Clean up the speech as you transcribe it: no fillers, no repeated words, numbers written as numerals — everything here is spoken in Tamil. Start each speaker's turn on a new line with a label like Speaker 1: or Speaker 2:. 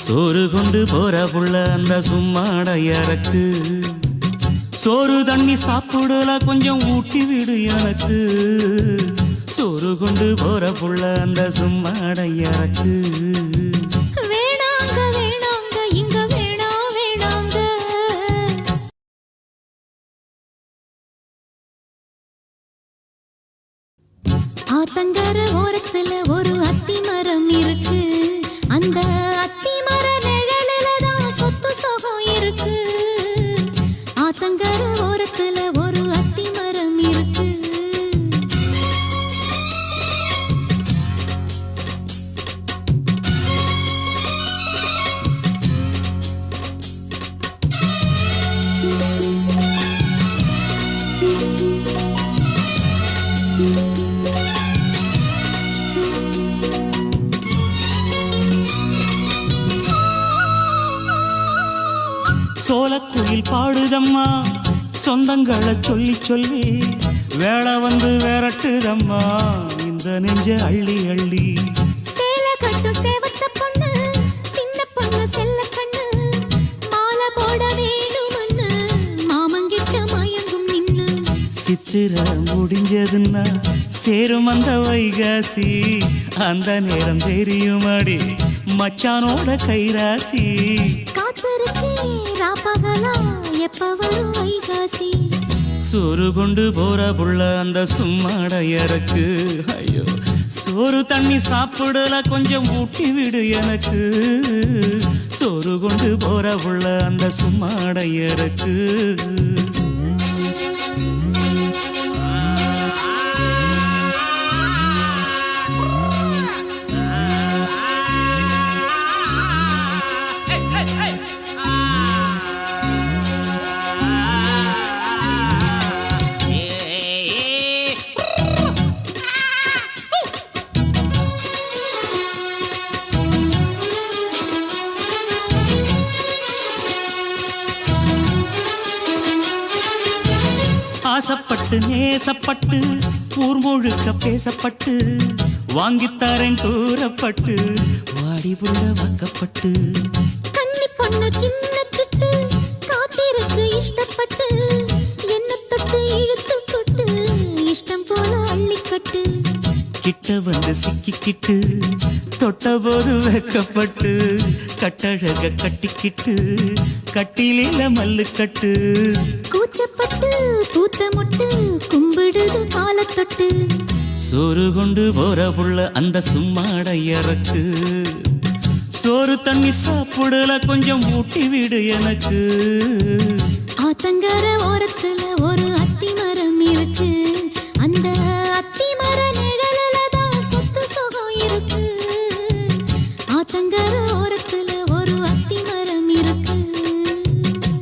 Speaker 1: சோறு கொண்டு போற புள்ள அந்த சும்மாடையறக்கு சோறு தண்ணி சாப்பிடல கொஞ்சம் ஊட்டி விடு எனக்கு சோறு கொண்டு போற புள்ள அந்த சும்மாடையறக்கு
Speaker 2: வேணாங்க வேணாங்க இங்க வேணா வேணாங்க ஆத்தங்கர ஓரத்துல ஒரு அத்தி மரம் இருக்கு அந்த அத்தி மர நிழலில தான் சொத்து சுகம் இருக்கு ஆத்தங்கர ஓரத்துல ஒரு அத்தி மரம் இருக்கு
Speaker 1: சோலக்குயில் பாடுதம்மா சொந்தங்களை சொல்லி சொல்லி வேளை வந்து விரட்டுதம்மா இந்த நெஞ்ச அள்ளி அள்ளி
Speaker 2: சேல கட்டு சேவத்த பொண்ணு சின்ன பொண்ணு செல்ல கண்ணு மாலை போட வேணுமன்னு மாமங்கிட்ட மயங்கும் நின்னு
Speaker 1: சித்திர முடிஞ்சதுன்னா சேரும் அந்த வைகாசி அந்த நேரம் தெரியுமாடி மச்சானோட கைராசி
Speaker 2: ராப்பகலா எப்ப வரும் வைகாசி
Speaker 1: சோறு கொண்டு போற புள்ள அந்த சும்மாடையறக்கு ஐயோ சோறு தண்ணி சாப்பிடல கொஞ்சம் ஊட்டி விடு எனக்கு சோறு கொண்டு போற புள்ள அந்த சும்மாடையறக்கு ஆசப்பட்டு நேசப்பட்டு ஊர் முழுக்க பேசப்பட்டு வாங்கித்தாரன் கூறப்பட்டு வாடி புள்ள வாக்கப்பட்டு
Speaker 2: கன்னி பொண்ணு சின்ன சிட்டு காத்திருக்கு இஷ்டப்பட்டு என்ன தொட்டு இழுத்து கொட்டு இஷ்டம் போல அள்ளிக்கட்டு
Speaker 1: கிட்ட வந்து சிக்கிக்கிட்டு தொட்ட போது வைக்கப்பட்டு கட்டழக கட்டிக்கிட்டு கட்டிலில மல்லு கட்டு
Speaker 2: கூச்சப்பட்டு பூத்த முட்டு கும்பிடுது காலத்தொட்டு
Speaker 1: சோறு கொண்டு போற புள்ள அந்த சும்மாடையறக்கு சோறு தண்ணி சாப்பிடல கொஞ்சம் ஊட்டி விடு எனக்கு
Speaker 2: ஆத்தங்கர ஓரத்துல ஒரு அத்தி மரம் இருக்கு